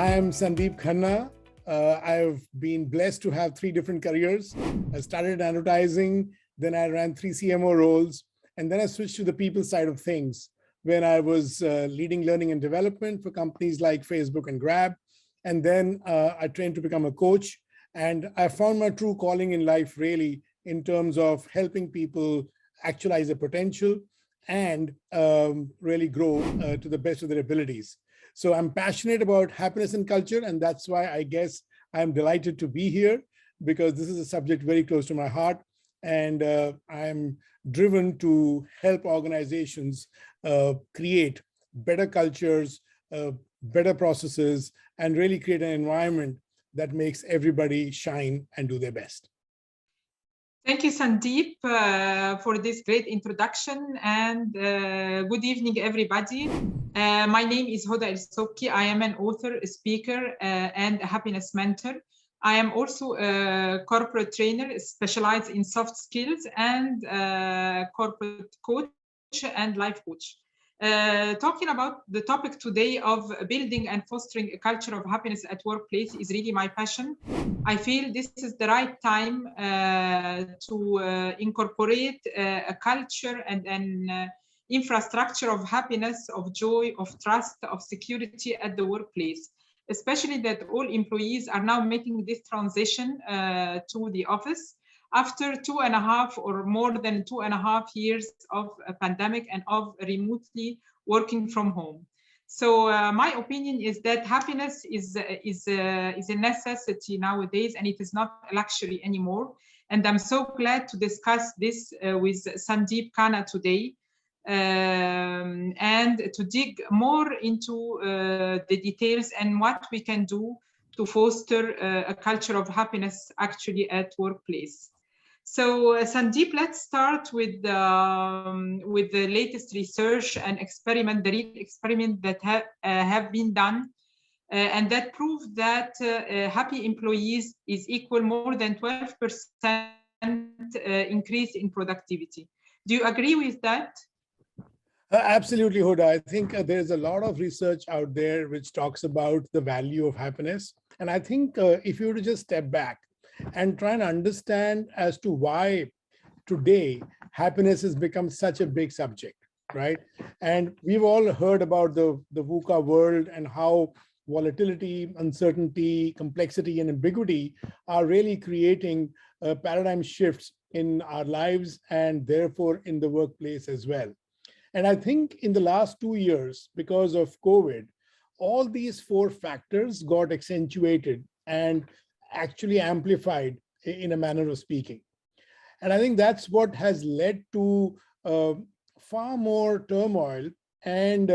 I am Sandeep Khanna. I've been blessed to have 3 different careers. I started in advertising, then I ran 3 CMO roles, and then I switched to the people side of things when I was leading learning and development for companies like Facebook and Grab. And then I trained to become a coach. And I found my true calling in life really in terms of helping people actualize their potential and really grow to the best of their abilities. So I'm passionate about happiness and culture, and that's why I guess I'm delighted to be here, because this is a subject very close to my heart, and I'm driven to help organizations create better cultures, better processes, and really create an environment that makes everybody shine and do their best. Thank you, Sandeep, for this great introduction, and good evening, everybody. My name is Hoda El-Sokki. I am an author, a speaker, and a happiness mentor. I am also a corporate trainer specialized in soft skills, and corporate coach and life coach. Talking about the topic today of building and fostering a culture of happiness at workplace is really my passion. I feel this is the right time to incorporate a culture and an infrastructure of happiness, of joy, of trust, of security at the workplace, especially that all employees are now making this transition to the office after 2.5 or more than 2.5 years of a pandemic and of remotely working from home. So my opinion is that happiness is a necessity nowadays, and it is not a luxury anymore. And I'm so glad to discuss this with Sandeep Khanna today, and to dig more into the details and what we can do to foster a culture of happiness actually at workplace. So Sandeep, let's start with the latest research and experiment, the real experiment that have been done, and that proved that happy employees is equal more than 12% increase in productivity. Do you agree with that? Absolutely, Hoda. I think there's a lot of research out there which talks about the value of happiness. And I think if you were to just step back and try and understand as to why today happiness has become such a big subject, right? And we've all heard about the VUCA world and how volatility, uncertainty, complexity, and ambiguity are really creating paradigm shifts in our lives and therefore in the workplace as well. And I think in the last 2 years, because of COVID, all these 4 factors got accentuated and actually amplified in a manner of speaking. And I think that's what has led to far more turmoil and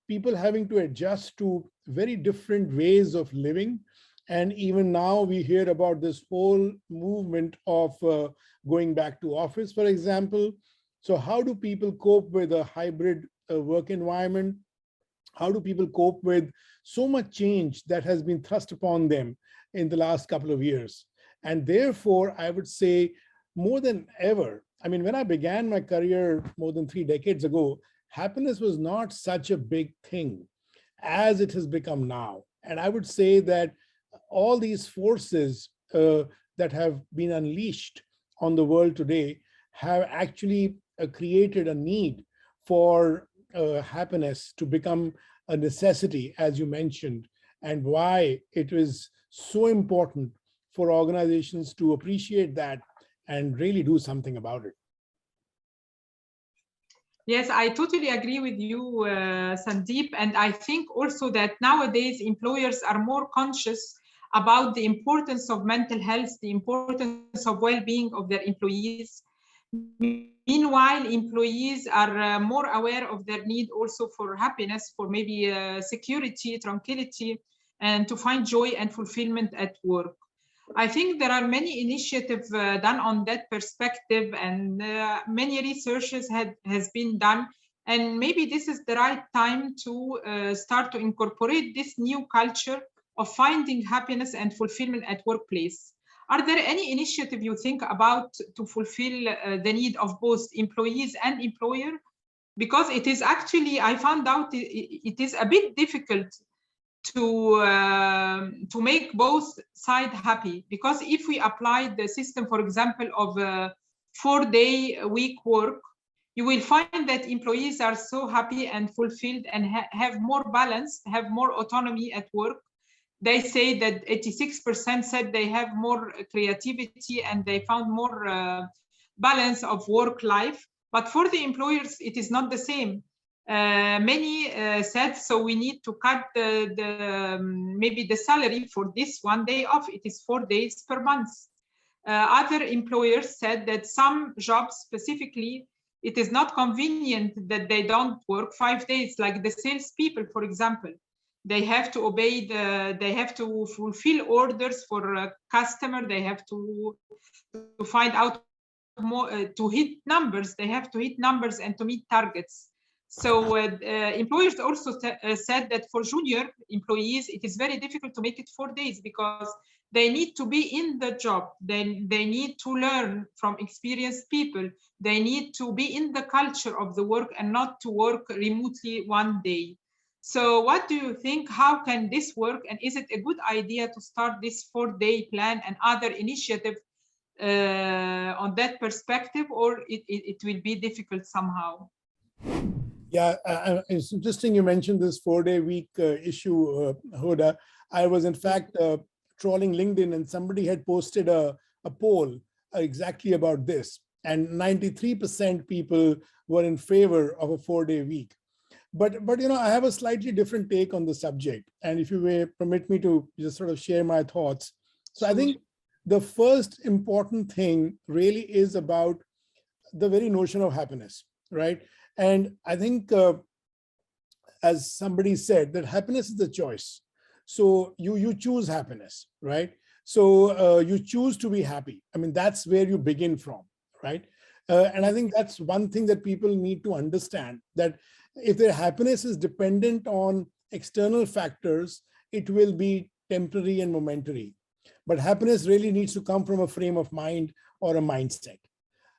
people having to adjust to very different ways of living. And even now we hear about this whole movement of going back to office, for example. So how do people cope with a hybrid work environment? How do people cope with so much change that has been thrust upon them in the last couple of years? And therefore, I would say more than ever, I mean, when I began my career more than 3 decades ago, happiness was not such a big thing as it has become now. And I would say that all these forces that have been unleashed on the world today have actually created a need for happiness to become a necessity, as you mentioned, and why it is so important for organizations to appreciate that and really do something about it. Yes, I totally agree with you, Sandeep. And I think also that nowadays employers are more conscious about the importance of mental health, the importance of well-being of their employees. Meanwhile, employees are more aware of their need also for happiness, for maybe security, tranquility, and to find joy and fulfillment at work. I think there are many initiatives done on that perspective, and many researches has been done. And maybe this is the right time to start to incorporate this new culture of finding happiness and fulfillment at workplace. Are there any initiative you think about to fulfill the need of both employees and employer? Because it is actually, I found out it is a bit difficult to make both sides happy. Because if we apply the system, for example, of a 4-day week work, you will find that employees are so happy and fulfilled and have more balance, have more autonomy at work. They say that 86% said they have more creativity and they found more balance of work life. But for the employers, it is not the same. Many said, so we need to cut maybe the salary for this 1 day off. It is 4 days per month. Other employers said that some jobs specifically, it is not convenient that they don't work 5 days, like the salespeople, for example. They have to obey they have to fulfill orders for a customer. They have to find out more, to hit numbers. They have to hit numbers and to meet targets. So employers also said that for junior employees, it is very difficult to make it 4 days because they need to be in the job. They need to learn from experienced people. They need to be in the culture of the work and not to work remotely 1 day. So what do you think? How can this work? And is it a good idea to start this 4-day plan and other initiative on that perspective, or it will be difficult somehow? Yeah, it's interesting you mentioned this 4-day week issue, Hoda. I was in fact trawling LinkedIn and somebody had posted a poll exactly about this. And 93% people were in favor of a 4-day week. But you know, I have a slightly different take on the subject. And if you may permit me to just sort of share my thoughts. So I think the first important thing really is about the very notion of happiness, right? And I think, as somebody said, that happiness is a choice. So you choose happiness, right? So you choose to be happy. I mean, that's where you begin from, right? And I think that's one thing that people need to understand, that if their happiness is dependent on external factors, it will be temporary and momentary. But happiness really needs to come from a frame of mind or a mindset.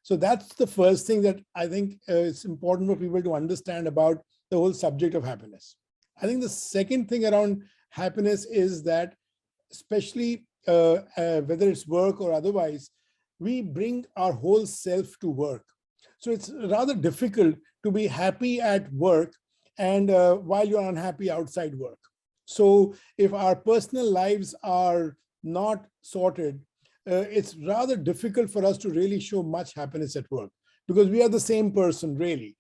So that's the first thing that I think it's important for people to understand about the whole subject of happiness. I think the second thing around happiness is that, especially whether it's work or otherwise, we bring our whole self to work. So it's rather difficult to be happy at work and while you're unhappy outside work. So if our personal lives are not sorted, it's rather difficult for us to really show much happiness at work, because we are the same person really,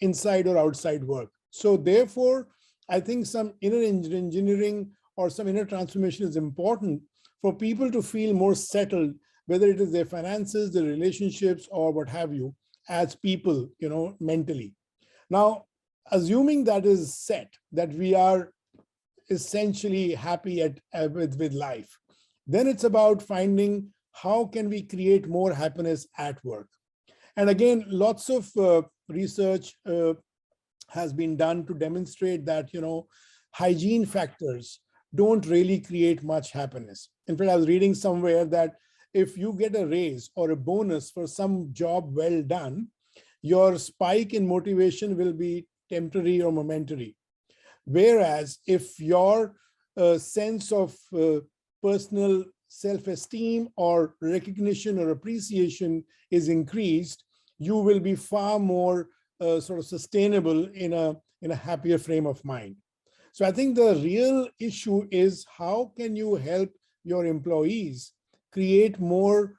inside or outside work. So therefore, I think some inner engineering or some inner transformation is important for people to feel more settled, whether it is their finances, their relationships, or what have you, as people, you know, mentally. Now, assuming that is set, that we are essentially happy with life, then it's about finding how can we create more happiness at work. And again, lots of research has been done to demonstrate that, you know, hygiene factors don't really create much happiness. In fact, I was reading somewhere that if you get a raise or a bonus for some job well done, your spike in motivation will be temporary or momentary. Whereas if your sense of personal self-esteem or recognition or appreciation is increased, you will be far more sort of sustainable in a happier frame of mind. So I think the real issue is, how can you help your employees create more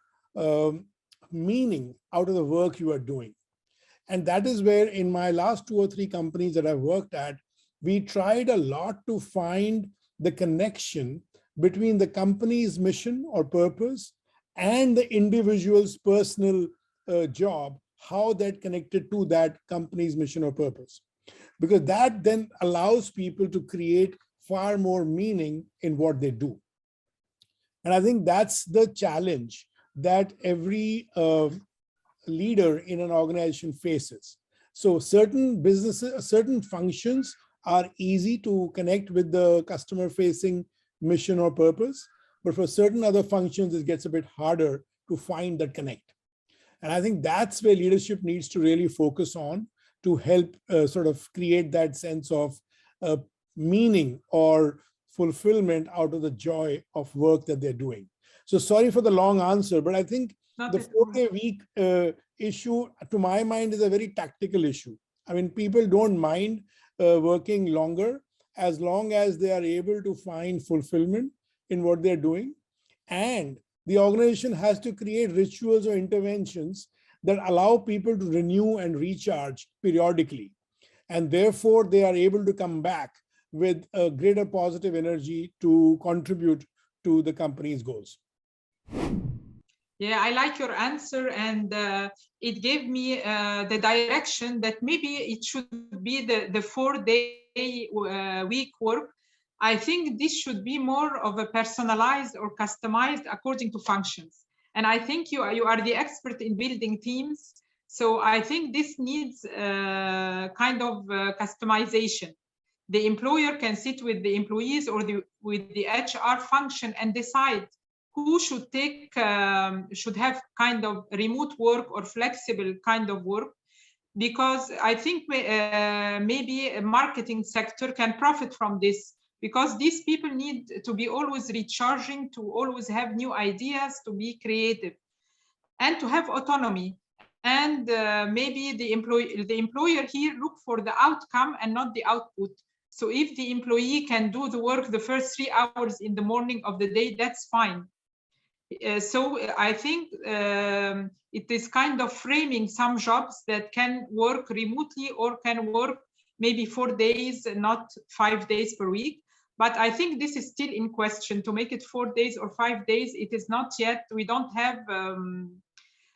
meaning out of the work you are doing? And that is where, in my last 2 or 3 companies that I've worked at, we tried a lot to find the connection between the company's mission or purpose and the individual's personal job, how that connected to that company's mission or purpose. Because that then allows people to create far more meaning in what they do. And I think that's the challenge that every leader in an organization faces. So certain businesses, certain functions are easy to connect with the customer-facing mission or purpose, but for certain other functions, it gets a bit harder to find that connect. And I think that's where leadership needs to really focus on, to help sort of create that sense of meaning or fulfillment out of the joy of work that they're doing. So sorry for the long answer, but I think the 4-day week issue, to my mind, is a very tactical issue. I mean, people don't mind working longer as long as they are able to find fulfillment in what they're doing. And the organization has to create rituals or interventions that allow people to renew and recharge periodically. And therefore, they are able to come back with a greater positive energy to contribute to the company's goals. Yeah, I like your answer, and it gave me the direction that maybe it should be the 4-day week work. I think this should be more of a personalized or customized according to functions. And I think you are the expert in building teams. So I think this needs kind of customization. The employer can sit with the employees or with the HR function and decide who should take should have kind of remote work or flexible kind of work, because I think maybe a marketing sector can profit from this, because these people need to be always recharging, to always have new ideas, to be creative, and to have autonomy. And maybe the employer here look for the outcome and not the output. So if the employee can do the work the first 3 hours in the morning of the day, that's fine. So I think it is kind of framing some jobs that can work remotely or can work maybe 4 days, not 5 days per week. But I think this is still in question. To make it 4 days or 5 days, it is not yet. We don't have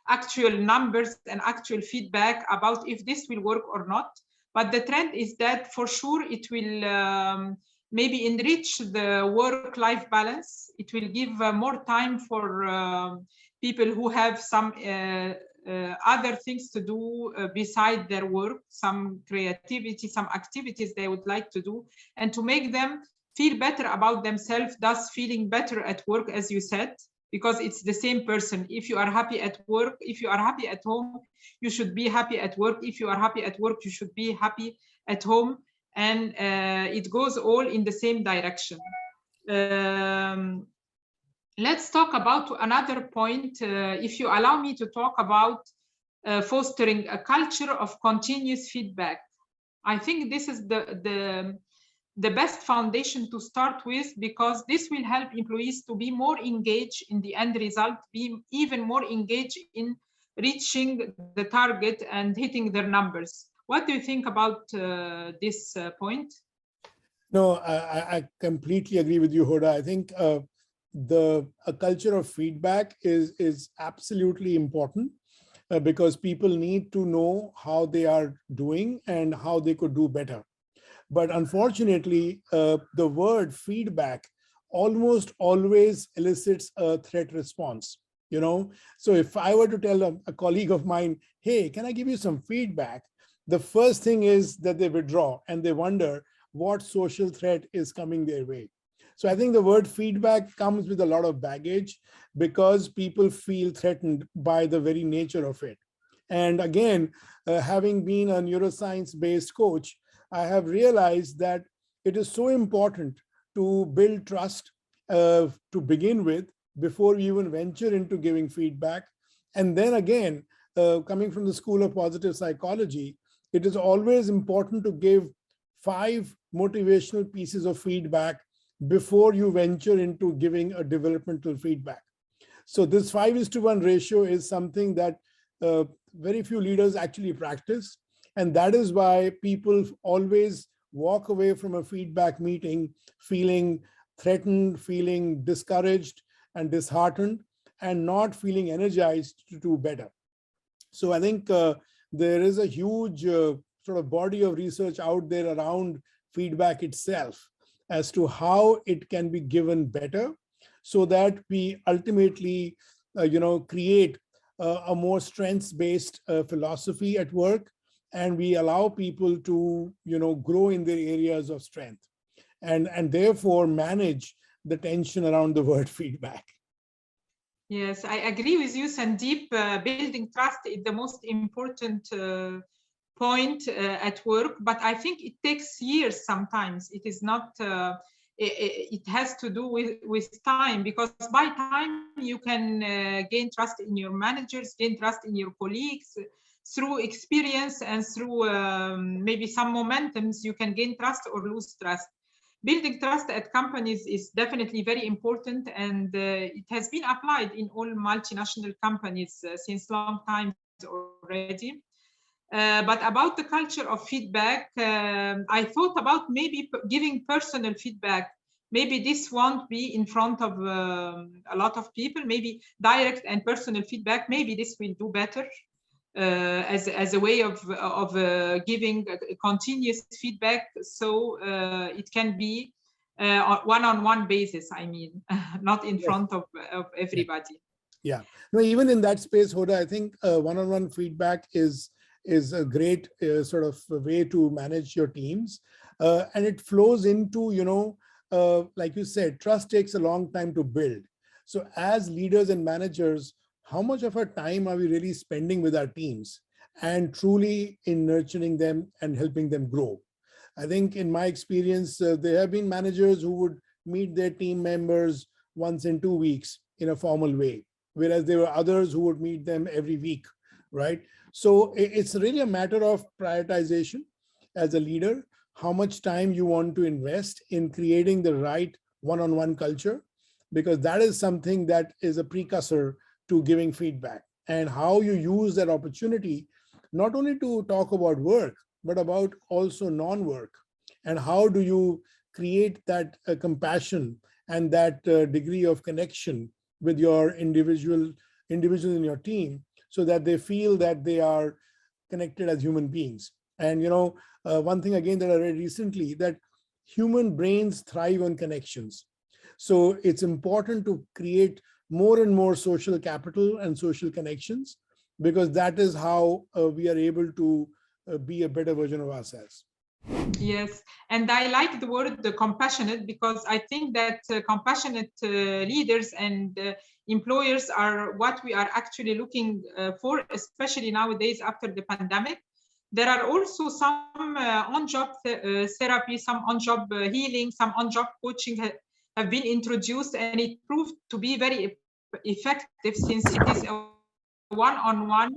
actual numbers and actual feedback about if this will work or not. But the trend is that for sure it will maybe enrich the work-life balance. It will give more time for people who have some other things to do beside their work, some creativity, some activities they would like to do, and to make them feel better about themselves, thus feeling better at work, as you said, because it's the same person. If you are happy at work, if you are happy at home, you should be happy at work. If you are happy at work, you should be happy at home. And it goes all in the same direction. Let's talk about another point, if you allow me to talk about fostering a culture of continuous feedback. I think this is the best foundation to start with, because this will help employees to be more engaged in the end result, be even more engaged in reaching the target and hitting their numbers. What do you think about this point? No, I completely agree with you, Hoda. I think a culture of feedback is absolutely important because people need to know how they are doing and how they could do better. But unfortunately, the word feedback almost always elicits a threat response. You know, so if I were to tell a colleague of mine, hey, can I give you some feedback? The first thing is that they withdraw and they wonder what social threat is coming their way. So I think the word feedback comes with a lot of baggage because people feel threatened by the very nature of it. And again, having been a neuroscience-based coach, I have realized that it is so important to build trust to begin with before we even venture into giving feedback. And then again, coming from the school of positive psychology, it is always important to give 5 motivational pieces of feedback before you venture into giving a developmental feedback. So this 5:1 ratio is something that very few leaders actually practice. And that is why people always walk away from a feedback meeting feeling threatened, feeling discouraged and disheartened, and not feeling energized to do better. So I think there is a huge sort of body of research out there around feedback itself as to how it can be given better so that we ultimately create a more strengths-based philosophy at work, and we allow people to grow in their areas of strength and therefore manage the tension around the word feedback. Yes, I agree with you, Sandeep. Building trust is the most important point at work, but I think it takes years sometimes. It is not it has to do with time, because by time you can gain trust in your managers, gain trust in your colleagues. Through experience and through maybe some momentums, you can gain trust or lose trust. Building trust at companies is definitely very important, and it has been applied in all multinational companies since long times already. But about the culture of feedback, I thought about maybe giving personal feedback. Maybe this won't be in front of a lot of people, maybe direct and personal feedback, maybe this will do better. As a way of giving continuous feedback, so it can be one-on-one basis. I mean, not in front of everybody. Yeah. No, even in that space, Hoda, I think one-on-one feedback is a great sort of way to manage your teams, and it flows into, like you said, trust takes a long time to build. So as leaders and managers, how much of our time are we really spending with our teams and truly in nurturing them and helping them grow? I think in my experience, there have been managers who would meet their team members once in 2 weeks in a formal way, whereas there were others who would meet them every week, right? So it's really a matter of prioritization as a leader, how much time you want to invest in creating the right one-on-one culture, because that is something that is a precursor to giving feedback, and how you use that opportunity not only to talk about work, but about also non-work, and how do you create that compassion and that degree of connection with your individuals in your team, so that they feel that they are connected as human beings. And one thing again that I read recently, that human brains thrive on connections. So it's important to create more and more social capital and social connections, because that is how we are able to be a better version of ourselves. Yes, and I like the word compassionate, because I think that compassionate leaders and employers are what we are actually looking for, especially nowadays after the pandemic. There are also some on-job therapy, some on-job healing, some on-job coaching have been introduced, and it proved to be very effective, since it is a one-on-one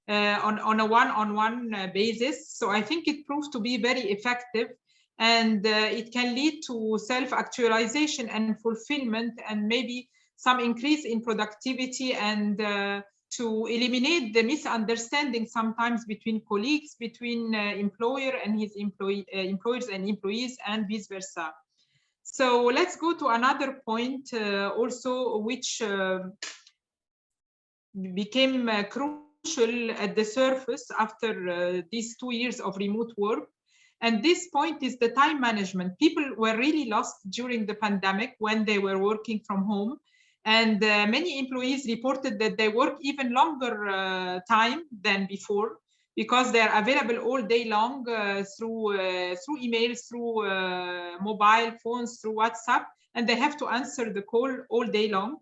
on a one-on-one basis. So I think it proves to be very effective, and it can lead to self-actualization and fulfillment, and maybe some increase in productivity, and to eliminate the misunderstanding sometimes between colleagues, between employer and his employers and employees, and vice versa. So let's go to another point also, which became crucial at the surface after these 2 years of remote work. And this point is the time management. People were really lost during the pandemic when they were working from home. And many employees reported that they work even longer time than before, because they are available all day long through emails, through mobile phones, through WhatsApp, and they have to answer the call all day long.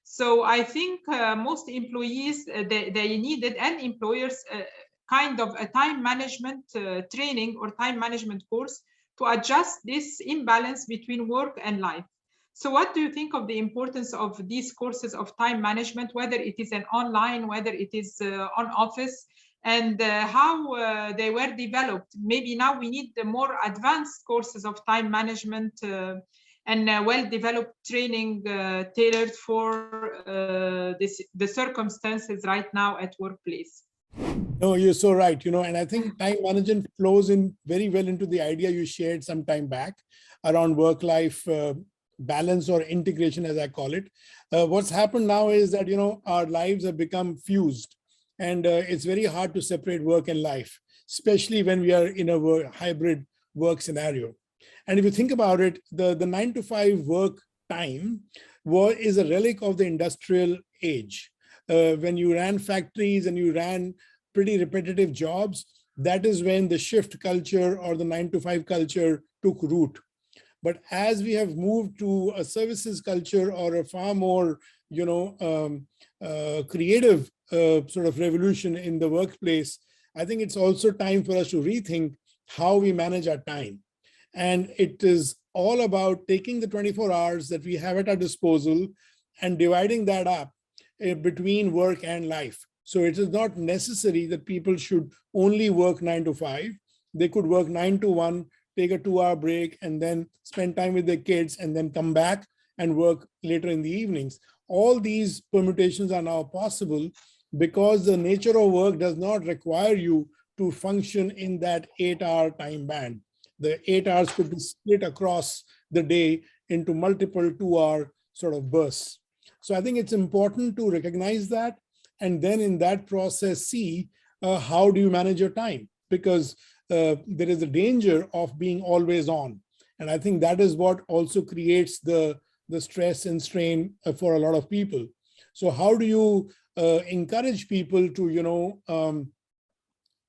So I think most employees, they needed, and employers, kind of a time management training or time management course to adjust this imbalance between work and life. So what do you think of the importance of these courses of time management, whether it is an online, whether it is on office, and how they were developed? Maybe now we need the more advanced courses of time management and well-developed training tailored for the circumstances right now at workplace. No, you're so right. And I think time management flows in very well into the idea you shared some time back around work-life balance, or integration, as I call it. What's happened now is that, our lives have become fused, and it's very hard to separate work and life, especially when we are in a hybrid work scenario. And if you think about it, the 9 to 5 work time is a relic of the industrial age. When you ran factories and you ran pretty repetitive jobs, that is when the shift culture or the 9 to 5 culture took root. But as we have moved to a services culture, or a far more, creative sort of revolution in the workplace, I think it's also time for us to rethink how we manage our time. And it is all about taking the 24 hours that we have at our disposal and dividing that up between work and life. So it is not necessary that people should only work 9 to 5. They could work 9 to 1, take a 2-hour break, and then spend time with their kids, and then come back and work later in the evenings. All these permutations are now possible because the nature of work does not require you to function in that 8-hour time band. The 8 hours could be split across the day into multiple 2-hour sort of bursts. So I think it's important to recognize that, and then in that process, see how do you manage your time? Because there is a danger of being always on. And I think that is what also creates the stress and strain for a lot of people. So how do you encourage people to,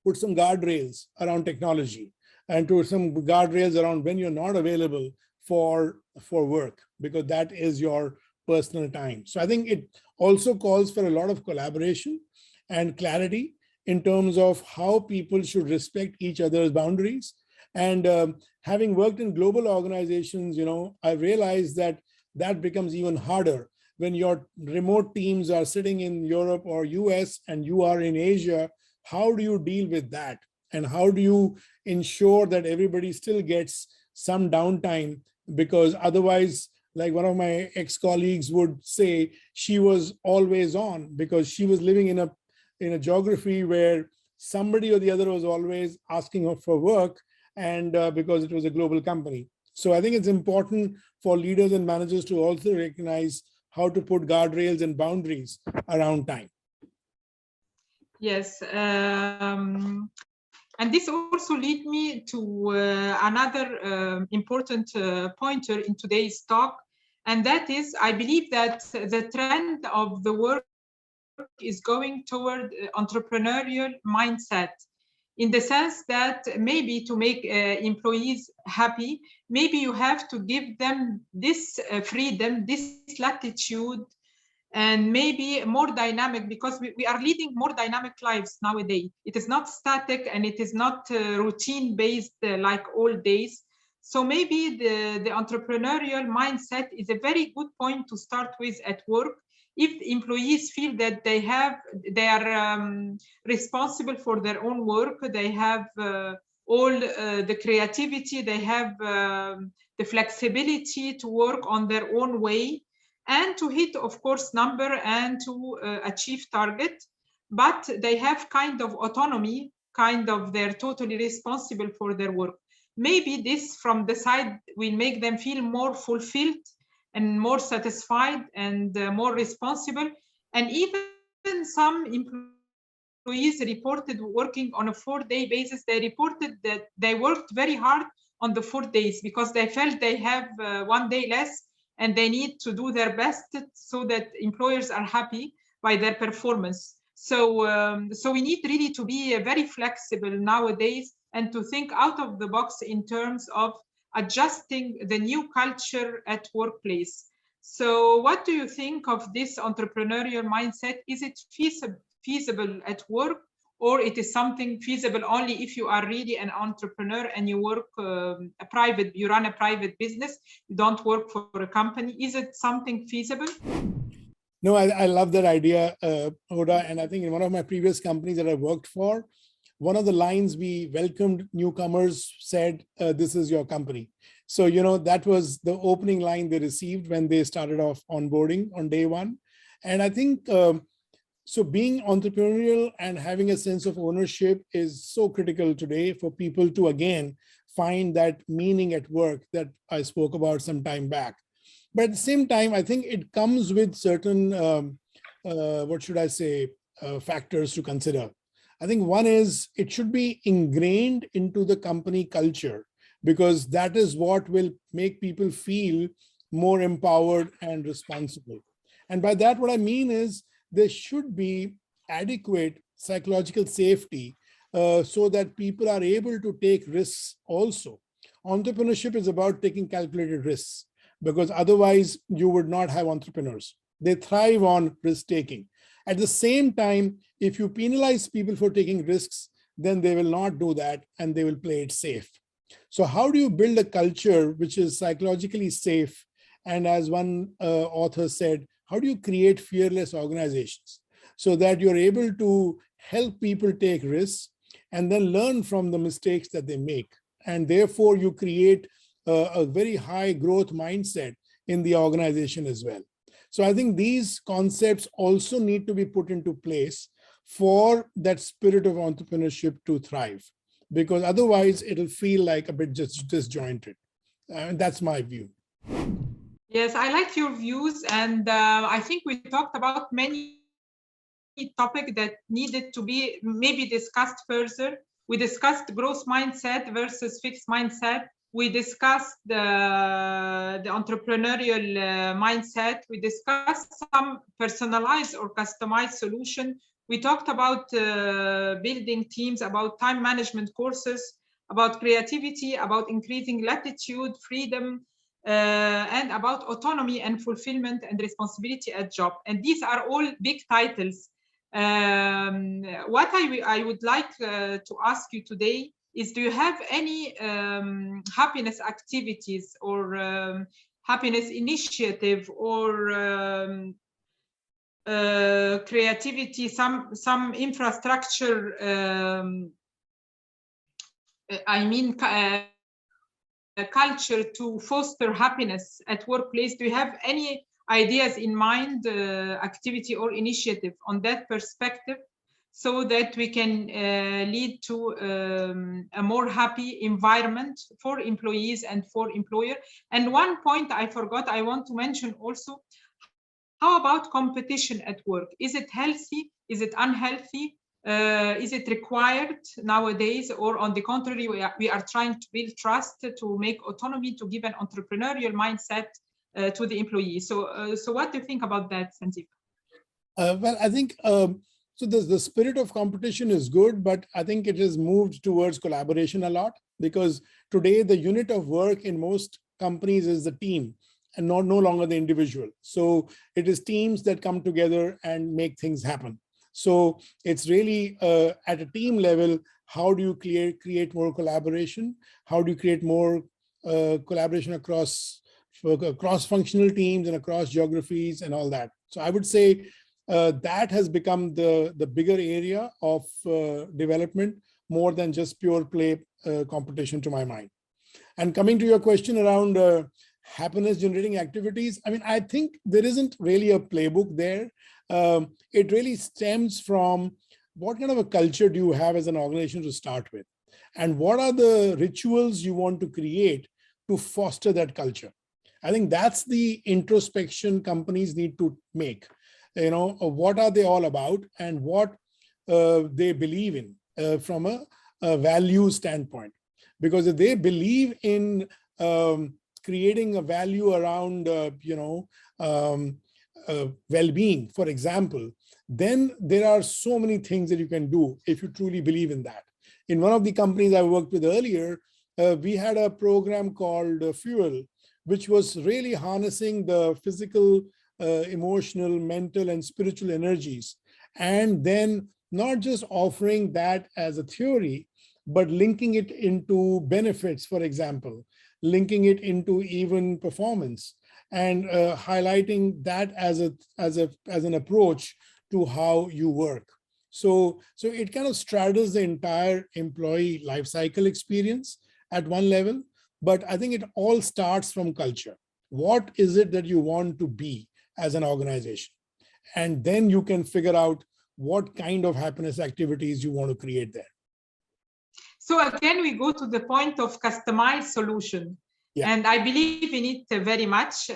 put some guardrails around technology, and to some guardrails around when you're not available for work, because that is your personal time. So I think it also calls for a lot of collaboration and clarity in terms of how people should respect each other's boundaries. And having worked in global organizations, I realized that that becomes even harder when your remote teams are sitting in Europe or US and you are in Asia. How do you deal with that? And how do you ensure that everybody still gets some downtime? Because otherwise, like one of my ex-colleagues would say, she was always on because she was living in a geography where somebody or the other was always asking her for work, and because it was a global company. So I think it's important for leaders and managers to also recognize how to put guardrails and boundaries around time. Yes, and this also leads me to another important pointer in today's talk, and that is, I believe that the trend of the work is going toward entrepreneurial mindset, in the sense that maybe to make employees happy, maybe you have to give them this freedom, this latitude, and maybe more dynamic, because we are leading more dynamic lives nowadays. It is not static and it is not routine based like old days. So maybe the entrepreneurial mindset is a very good point to start with at work. If employees feel that they are responsible for their own work, they have all the creativity, they have the flexibility to work on their own way, and to hit, of course, number and to achieve target, but they have kind of autonomy, kind of they're totally responsible for their work. Maybe this from the side will make them feel more fulfilled and more satisfied and more responsible. And even some employees reported working on a 4-day basis. They reported that they worked very hard on the 4 days because they felt they have 1 day less, and they need to do their best so that employers are happy by their performance. So we need really to be very flexible nowadays and to think out of the box in terms of adjusting the new culture at workplace. So what do you think of this entrepreneurial mindset? Is it feasible at work, or it is something feasible only if you are really an entrepreneur and you work you run a private business, you don't work for a company? Is it something feasible? No, I love that idea, Hoda. And I think in one of my previous companies that I worked for, one of the lines we welcomed newcomers said, this is your company. So, that was the opening line they received when they started off onboarding on day one. And I think, so being entrepreneurial and having a sense of ownership is so critical today for people to, again, find that meaning at work that I spoke about some time back. But at the same time, I think it comes with certain, factors to consider. I think one is it should be ingrained into the company culture, because that is what will make people feel more empowered and responsible. And by that, what I mean is there should be adequate psychological safety so that people are able to take risks also. Entrepreneurship is about taking calculated risks, because otherwise you would not have entrepreneurs. They thrive on risk taking. At the same time, if you penalize people for taking risks, then they will not do that and they will play it safe. So how do you build a culture which is psychologically safe? And as one author said, how do you create fearless organizations so that you're able to help people take risks and then learn from the mistakes that they make? And therefore, you create a very high growth mindset in the organization as well. So I think these concepts also need to be put into place for that spirit of entrepreneurship to thrive, because otherwise it'll feel like a bit just disjointed. That's my view. Yes, I like your views, and I think we talked about many topics that needed to be maybe discussed further. We discussed growth mindset versus fixed mindset. We discussed the entrepreneurial mindset. We discussed some personalized or customized solution. We talked about building teams, about time management courses, about creativity, about increasing latitude, freedom, and about autonomy and fulfillment and responsibility at job. And these are all big titles. What I would like to ask you today is, do you have any happiness activities or happiness initiative or creativity, some infrastructure, I mean, culture to foster happiness at workplace? Do you have any ideas in mind, activity or initiative on that perspective, so that we can lead to a more happy environment for employees and for employer? And one point I forgot, I want to mention also, how about competition at work? Is it healthy? Is it unhealthy? Is it required nowadays, or on the contrary, we are trying to build trust, to make autonomy, to give an entrepreneurial mindset to the employees? So what do you think about that, Sandeep? Well, I think so. The spirit of competition is good, but I think it has moved towards collaboration a lot, because today the unit of work in most companies is the team and no longer the individual. So it is teams that come together and make things happen. So it's really at a team level, how do you create more collaboration? How do you create more collaboration across cross-functional teams and across geographies and all that? So I would say that has become the bigger area of development, more than just pure play competition, to my mind. And coming to your question around happiness generating activities, I mean, I think there isn't really a playbook there. It really stems from what kind of a culture do you have as an organization to start with, and what are the rituals you want to create to foster that culture. I think that's the introspection companies need to make. You know, what are they all about, and what they believe in from a value standpoint. Because if they believe in creating a value around, well-being, for example, then there are so many things that you can do if you truly believe in that. In one of the companies I worked with earlier, we had a program called Fuel, which was really harnessing the physical, emotional, mental, and spiritual energies, and then not just offering that as a theory, but linking it into benefits, for example, linking it into even performance, and highlighting that as an approach to how you work. So it kind of straddles the entire employee life cycle experience at one level, but I think it all starts from culture. What is it that you want to be as an organization? And then you can figure out what kind of happiness activities you want to create there. So again, we go to the point of customized solution. Yeah. And I believe in it very much.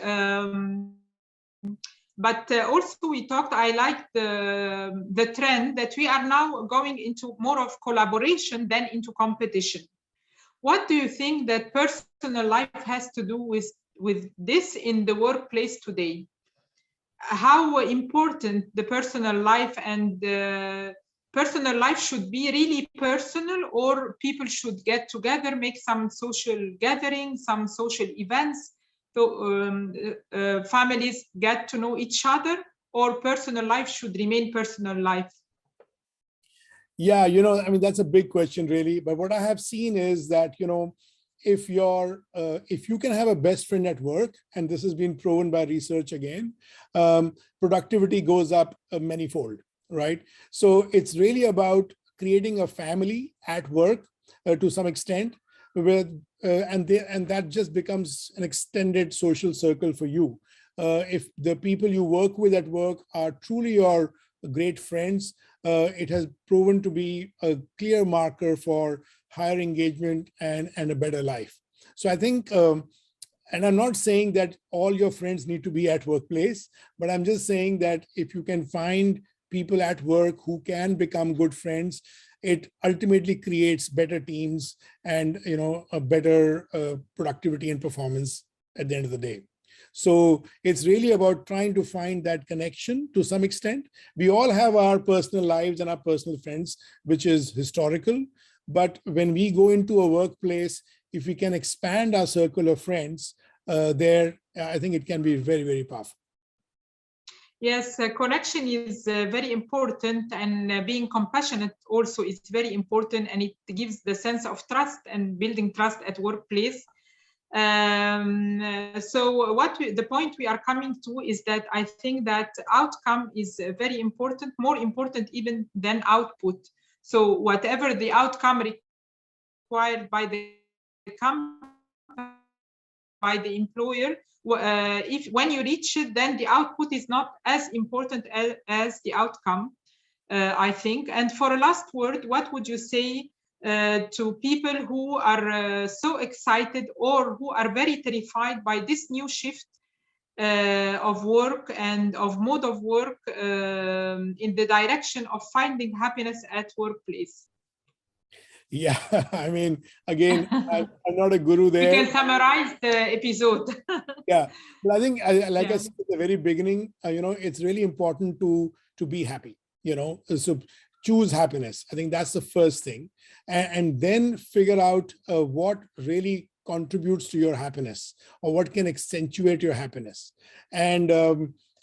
But also we talked, I like the trend that we are now going into more of collaboration than into competition. What do you think that personal life has to do with this in the workplace today? How important the personal life, and personal life should be really personal, or people should get together, make some social gatherings, some social events, so families get to know each other, or personal life should remain personal life? Yeah, I mean, that's a big question, really. But what I have seen is that, if you can have a best friend at work, and this has been proven by research again, productivity goes up manyfold, right? So it's really about creating a family at work to some extent, with and that just becomes an extended social circle for you. If the people you work with at work are truly your great friends, it has proven to be a clear marker for higher engagement and a better life. So I think, and I'm not saying that all your friends need to be at workplace, but I'm just saying that if you can find people at work who can become good friends, it ultimately creates better teams and a better productivity and performance at the end of the day. So it's really about trying to find that connection to some extent. We all have our personal lives and our personal friends, which is historical. But when we go into a workplace, if we can expand our circle of friends there, I think it can be very, very powerful. Yes, connection is very important, and being compassionate also is very important, and it gives the sense of trust and building trust at workplace. So the point we are coming to is that I think that outcome is very important, more important even than output. So whatever the outcome required by the company, by the employer, if when you reach it, then the output is not as important as the outcome, I think. And for a last word, what would you say to people who are so excited or who are very terrified by this new shift of work and of mode of work in the direction of finding happiness at workplace? Yeah, I mean, again, I'm not a guru there. We can summarize the episode. Yeah, but I think, like I said at the very beginning, it's really important to be happy. So choose happiness. I think that's the first thing, and then figure out what really contributes to your happiness, or what can accentuate your happiness. And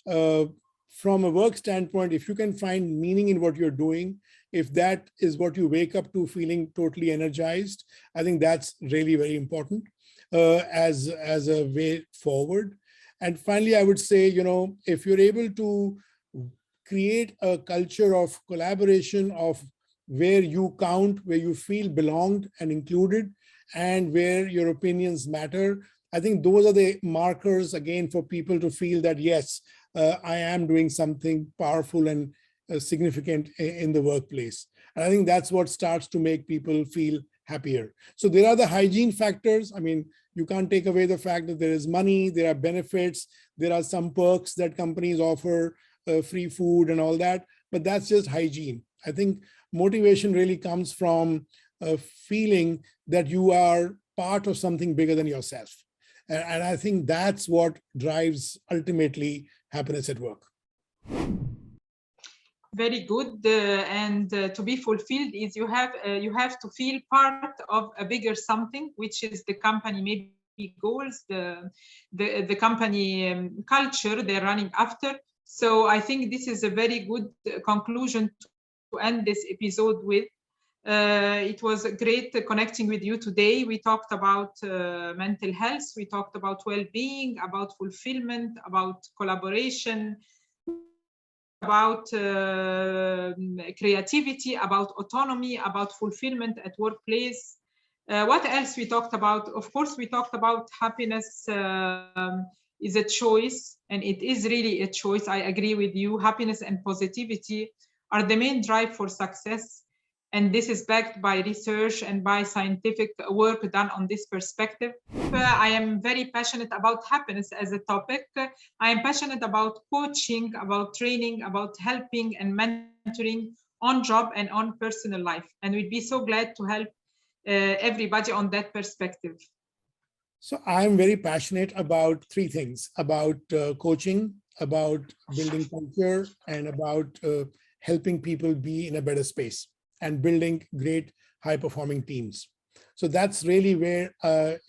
from a work standpoint, if you can find meaning in what you're doing, if that is what you wake up to feeling totally energized, I think that's really very important as a way forward. And finally, I would say, if you're able to create a culture of collaboration, of where you count, where you feel belonged and included, and where your opinions matter, I think those are the markers, again, for people to feel that, yes, I am doing something powerful and significant in the workplace. And I think that's what starts to make people feel happier. So there are the hygiene factors. I mean, you can't take away the fact that there is money, there are benefits, there are some perks that companies offer, free food and all that, but that's just hygiene. I think motivation really comes from a feeling that you are part of something bigger than yourself. And I think that's what drives ultimately happiness at work. Very good. And to be fulfilled is you have to feel part of a bigger something, which is the company maybe goals, the company culture they're running after. So I think this is a very good conclusion to end this episode with. It was great connecting with you today. We talked about mental health, we talked about well-being, about fulfillment, about collaboration, about creativity, about autonomy, about fulfillment at workplace. What else we talked about? Of course, we talked about happiness is a choice, and it is really a choice. I agree with you. Happiness and positivity are the main drive for success. And this is backed by research and by scientific work done on this perspective. I am very passionate about happiness as a topic. I am passionate about coaching, about training, about helping and mentoring on job and on personal life. And we'd be so glad to help everybody on that perspective. So I'm very passionate about three things: about coaching, about building culture, and about helping people be in a better space and building great high-performing teams. So that's really where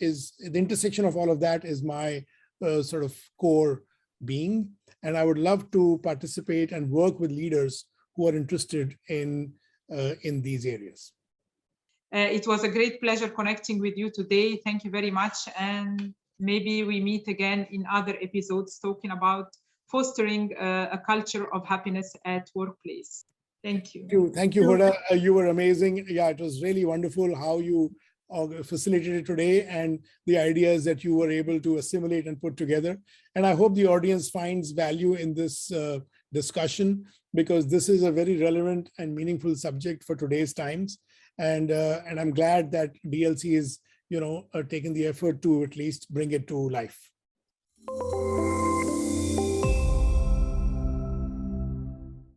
is the intersection of all of that is my sort of core being. And I would love to participate and work with leaders who are interested in these areas. It was a great pleasure connecting with you today. Thank you very much. And maybe we meet again in other episodes talking about fostering a culture of happiness at workplace. Thank you. Thank you, Hoda. You were amazing. Yeah, it was really wonderful how you facilitated today and the ideas that you were able to assimilate and put together. And I hope the audience finds value in this discussion, because this is a very relevant and meaningful subject for today's times. And I'm glad that DLC is, taking the effort to at least bring it to life.